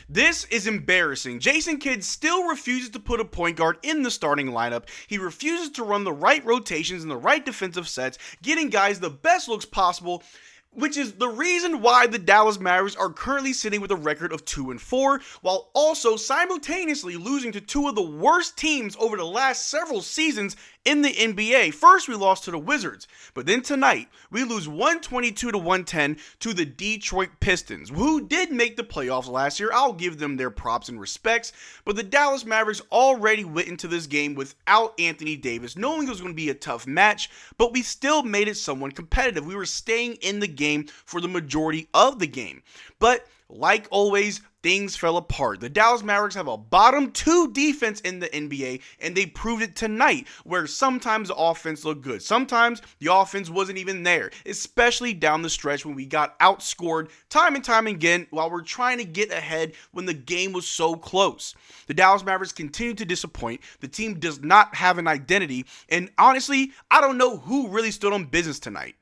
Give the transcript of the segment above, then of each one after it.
This is embarrassing. Jason Kidd still refuses to put a point guard in the starting lineup. He refuses to run the right rotations and the right defensive sets, getting guys the best looks possible, which is the reason why the Dallas Mavericks are currently sitting with a record of 2-4, while also simultaneously losing to two of the worst teams over the last several seasons in the NBA. First, we lost to the Wizards, but then tonight, we lose 122-110 to the Detroit Pistons, who did make the playoffs last year. I'll give them their props and respects, but the Dallas Mavericks already went into this game without Anthony Davis, knowing it was going to be a tough match, but we still made it somewhat competitive. We were staying in the game for the majority of the game. But like always, things fell apart. The Dallas Mavericks have a bottom 2 defense in the NBA, and they proved it tonight, where sometimes the offense looked good. Sometimes the offense wasn't even there, especially down the stretch when we got outscored time and time again while we're trying to get ahead when the game was so close. The Dallas Mavericks continue to disappoint. The team does not have an identity, and honestly, I don't know who really stood on business tonight.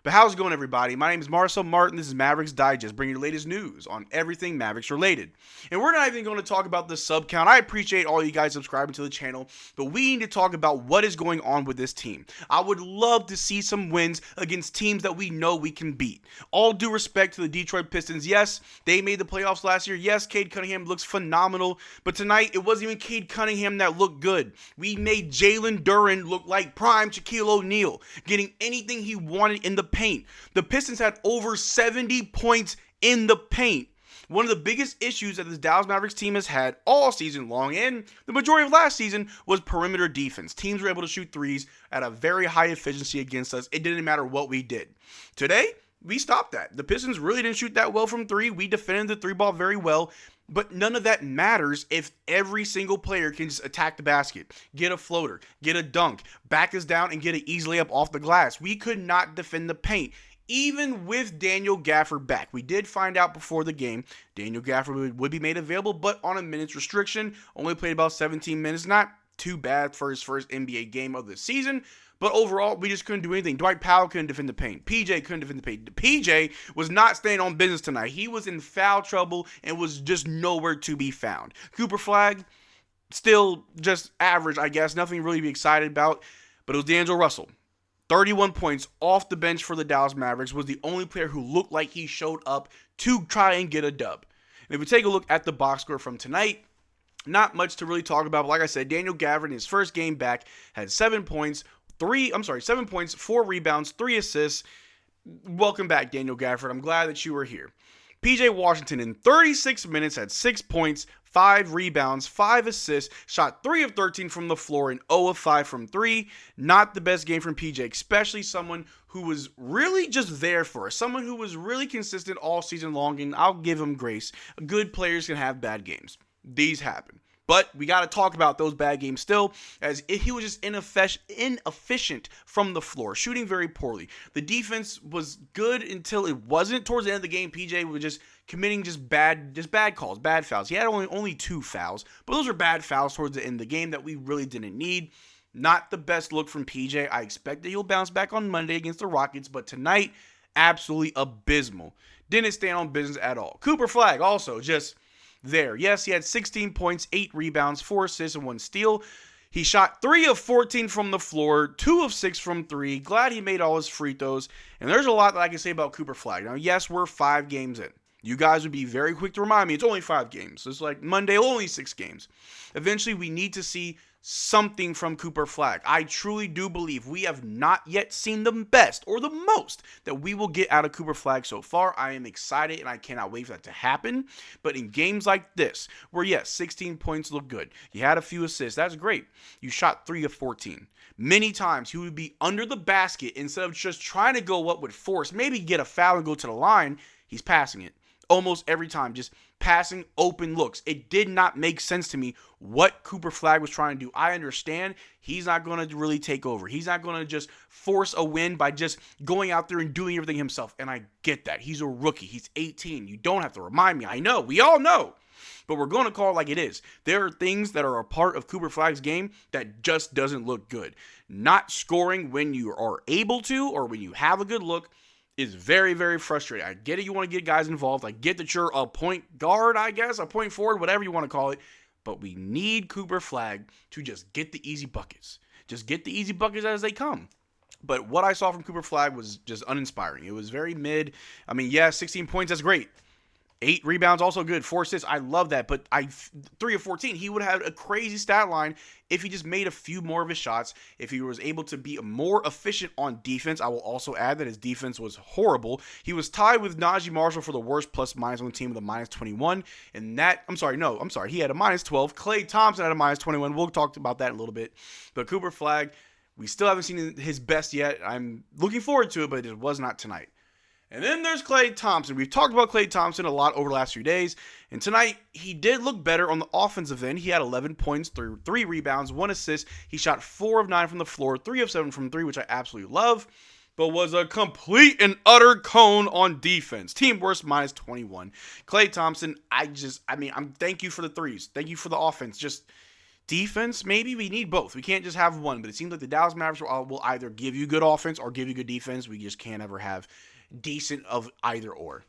But how's it going, everybody? My name is Marcel Martin. This is Mavs Digest, bringing you the latest news on everything Mavericks related. And we're not even going to talk about the sub count. I appreciate all you guys subscribing to the channel, but we need to talk about what is going on with this team. I would love to see some wins against teams that we know we can beat. All due respect to the Detroit Pistons. Yes, they made the playoffs last year. Yes, Cade Cunningham looks phenomenal, but tonight it wasn't even Cade Cunningham that looked good. We made Jalen Duren look like prime Shaquille O'Neal, getting anything he wanted in the paint. The Pistons had over 70 points in the paint. One of the biggest issues that this Dallas Mavericks team has had all season long, and the majority of last season, was perimeter defense. Teams were able to shoot threes at a very high efficiency against us. It didn't matter what we did. Today, we stopped that. The Pistons really didn't shoot that well from three. We defended the three ball very well. But none of that matters if every single player can just attack the basket, get a floater, get a dunk, back us down, and get an easy layup off the glass. We could not defend the paint, even with Daniel Gafford back. We did find out before the game Daniel Gafford would be made available, but on a minutes restriction. Only played about 17 minutes. Not too bad for his first NBA game of the season. But overall, we just couldn't do anything. Dwight Powell couldn't defend the paint. PJ couldn't defend the paint. PJ was not staying on business tonight. He was in foul trouble and was just nowhere to be found. Cooper Flagg, still just average, I guess. Nothing really to be excited about. But it was D'Angelo Russell. 31 points off the bench for the Dallas Mavericks. Was the only player who looked like he showed up to try and get a dub. And if we take a look at the box score from tonight, not much to really talk about. But like I said, Daniel Gafford in his first game back had 7 points. 7 points, 4 rebounds, 3 assists. Welcome back, Daniel Gafford. I'm glad that you were here. PJ Washington in 36 minutes had 6 points, 5 rebounds, 5 assists, shot 3 of 13 from the floor and 0 of 5 from 3. Not the best game from PJ, especially someone who was really just there for us. Someone who was really consistent all season long, and I'll give him grace. Good players can have bad games. These happen. But we got to talk about those bad games still, as he was just inefficient from the floor, shooting very poorly. The defense was good until it wasn't. Towards the end of the game, PJ was just committing bad calls, bad fouls. He had only 2 fouls, but those were bad fouls towards the end of the game that we really didn't need. Not the best look from PJ. I expect that he'll bounce back on Monday against the Rockets, but tonight, absolutely abysmal. Didn't stand on business at all. Cooper Flagg also just there. Yes, he had 16 points, 8 rebounds, 4 assists, and 1 steal. He shot 3 of 14 from the floor, 2 of 6 from 3. Glad he made all his free throws. And there's a lot that I can say about Cooper Flagg. Now, yes, we're 5 games in. You guys would be very quick to remind me it's only 5 games. It's like Monday, only 6 games. Eventually, we need to see something from Cooper Flagg. I truly do believe we have not yet seen the best or the most that we will get out of Cooper Flagg so far. I am excited and I cannot wait for that to happen. But in games like this, where yes, 16 points look good. You had a few assists. That's great. You shot 3 of 14. Many times he would be under the basket instead of just trying to go up with force, maybe get a foul and go to the line. He's passing it. Almost every time, just passing open looks. It did not make sense to me what Cooper Flagg was trying to do. I understand he's not going to really take over. He's not going to just force a win by just going out there and doing everything himself. And I get that. He's a rookie. He's 18. You don't have to remind me. I know. We all know. But we're going to call it like it is. There are things that are a part of Cooper Flagg's game that just doesn't look good. Not scoring when you are able to or when you have a good look. is very, very frustrating. I get it, you want to get guys involved. I get that you're a point guard, I guess, a point forward, whatever you want to call it. But we need Cooper Flagg to just get the easy buckets. Just get the easy buckets as they come. But what I saw from Cooper Flagg was just uninspiring. It was very mid. I mean, yeah, 16 points, that's great. 8 rebounds, also good. 4 assists, I love that. But 3 of 14, he would have a crazy stat line if he just made a few more of his shots. If he was able to be more efficient on defense. I will also add that his defense was horrible. He was tied with Najee Marshall for the worst plus-minus on the team with a -21. And that, he had a -12. Klay Thompson had a -21. We'll talk about that in a little bit. But Cooper Flagg, we still haven't seen his best yet. I'm looking forward to it, but it was not tonight. And then there's Klay Thompson. We've talked about Klay Thompson a lot over the last few days. And tonight, he did look better on the offensive end. He had 11 points, 3 rebounds, 1 assist. He shot 4 of 9 from the floor, 3 of 7 from 3, which I absolutely love. But was a complete and utter cone on defense. Team worst -21. Klay Thompson, thank you for the threes. Thank you for the offense. Just defense, maybe we need both. We can't just have one. But it seems like the Dallas Mavericks will either give you good offense or give you good defense. We just can't ever have decent of either or.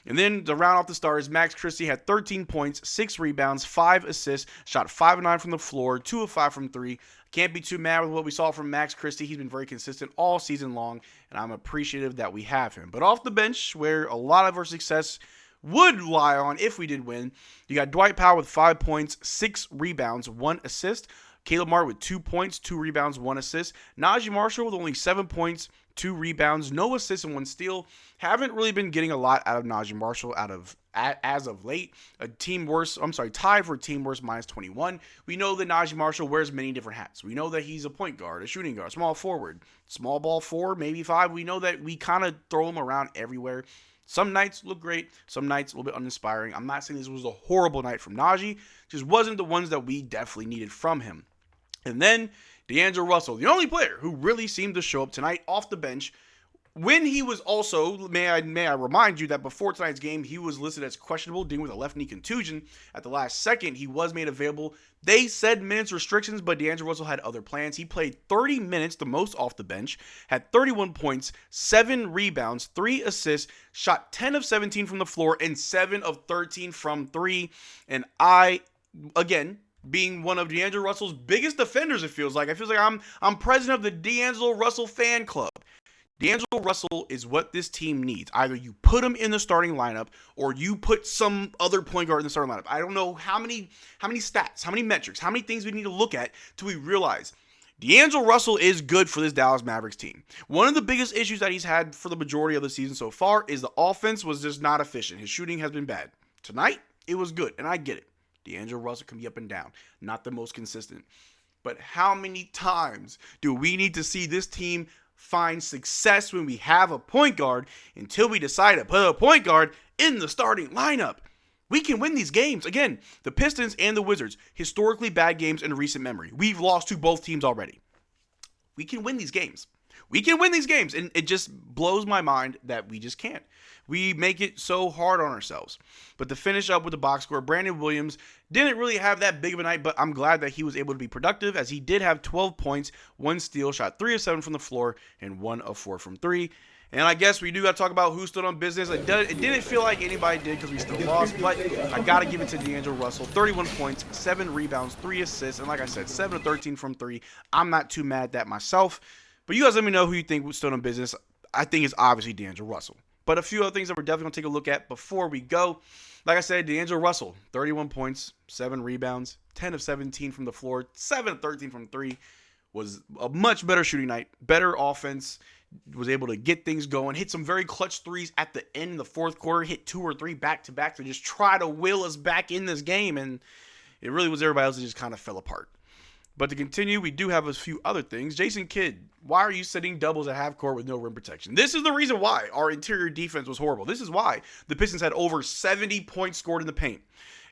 And then to round off the stars, Max Christie had 13 points, 6 rebounds, 5 assists, shot 5 of 9 from the floor, 2 of 5 from 3. Can't be too mad with what we saw from Max Christie. He's been very consistent all season long, and I'm appreciative that we have him. But off the bench, where a lot of our success would lie on if we did win, you got Dwight Powell with 5 points, 6 rebounds, 1 assist. Caleb Martin with 2 points, 2 rebounds, 1 assist. Najee Marshall with only 7 points, 2 rebounds, no assists, and 1 steal. Haven't really been getting a lot out of Najee Marshall as of late. Tied for team worst -21. We know that Najee Marshall wears many different hats. We know that he's a point guard, a shooting guard, small forward, small ball 4, maybe 5. We know that we kind of throw him around everywhere. Some nights look great, some nights a little bit uninspiring. I'm not saying this was a horrible night from Najee, just wasn't the ones that we definitely needed from him. And then D'Angelo Russell, the only player who really seemed to show up tonight off the bench, when he was also, may I remind you that before tonight's game, he was listed as questionable, dealing with a left knee contusion. At the last second, he was made available. They said minutes restrictions, but D'Angelo Russell had other plans. He played 30 minutes, the most off the bench, had 31 points, 7 rebounds, 3 assists, shot 10 of 17 from the floor, and 7 of 13 from 3. And again, being one of D'Angelo Russell's biggest defenders, it feels like. I'm president of the D'Angelo Russell fan club. D'Angelo Russell is what this team needs. Either you put him in the starting lineup or you put some other point guard in the starting lineup. I don't know how many stats, how many metrics, how many things we need to look at till we realize D'Angelo Russell is good for this Dallas Mavericks team. One of the biggest issues that he's had for the majority of the season so far is the offense was just not efficient. His shooting has been bad. Tonight, it was good, and I get it. D'Angelo Russell can be up and down, not the most consistent. But how many times do we need to see this team find success when we have a point guard until we decide to put a point guard in the starting lineup? We can win these games. Again, the Pistons and the Wizards, historically bad games in recent memory. We've lost to both teams already. We can win these games. And it just blows my mind that we just can't. We make it so hard on ourselves. But to finish up with the box score, Brandon Williams didn't really have that big of a night, but I'm glad that he was able to be productive, as he did have 12 points, 1 steal, shot 3 of 7 from the floor, and 1 of 4 from 3. And I guess we do got to talk about who stood on business. It didn't feel like anybody did because we still lost, but I got to give it to D'Angelo Russell. 31 points, 7 rebounds, 3 assists, and like I said, 7 of 13 from 3. I'm not too mad at that myself. But you guys let me know who you think stood on business. I think it's obviously D'Angelo Russell. But a few other things that we're definitely going to take a look at before we go. Like I said, D'Angelo Russell, 31 points, 7 rebounds, 10 of 17 from the floor, 7 of 13 from 3. Was a much better shooting night, better offense, was able to get things going, hit some very clutch threes at the end of the fourth quarter, hit 2 or 3 back-to-back to just try to will us back in this game, and it really was everybody else that just kind of fell apart. But to continue, we do have a few other things. Jason Kidd, why are you setting doubles at half court with no rim protection? This is the reason why our interior defense was horrible. This is why the Pistons had over 70 points scored in the paint.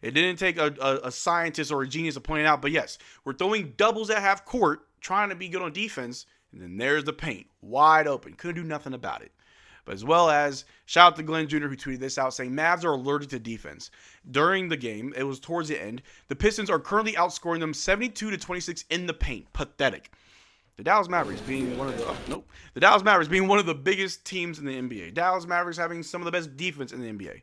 It didn't take a scientist or a genius to point it out, but yes, we're throwing doubles at half court, trying to be good on defense, and then there's the paint, wide open. Couldn't do nothing about it. But as well as, shout out to Glenn Jr. who tweeted this out saying, Mavs are allergic to defense. During the game, it was towards the end, the Pistons are currently outscoring them 72-26 in the paint. Pathetic. The Dallas Mavericks being one of the Dallas Mavericks being one of the biggest teams in the NBA. Dallas Mavericks having some of the best defense in the NBA.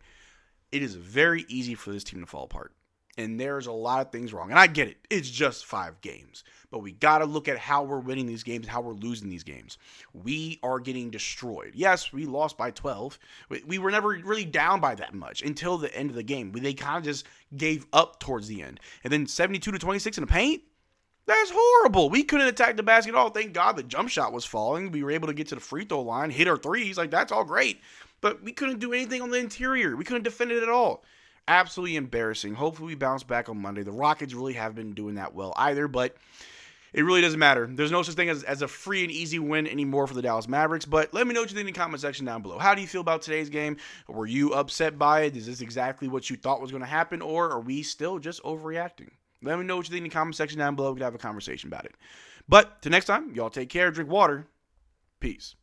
It is very easy for this team to fall apart. And there's a lot of things wrong. And I get it. It's just 5 games. But we got to look at how we're winning these games, how we're losing these games. We are getting destroyed. Yes, we lost by 12. We were never really down by that much until the end of the game. They kind of just gave up towards the end. And then 72-26 in the paint? That's horrible. We couldn't attack the basket at all. Thank God the jump shot was falling. We were able to get to the free throw line, hit our threes. Like, that's all great. But we couldn't do anything on the interior. We couldn't defend it at all. Absolutely embarrassing. Hopefully we bounce back on Monday. The Rockets really haven't been doing that well either, but it really doesn't matter. There's no such thing as a free and easy win anymore for the Dallas Mavericks, but let me know what you think in the comment section down below. How do you feel about today's game? Were you upset by it? Is this exactly what you thought was going to happen, or are we still just overreacting? Let me know what you think in the comment section down below. We can have a conversation about it. But till next time, y'all take care, drink water. Peace.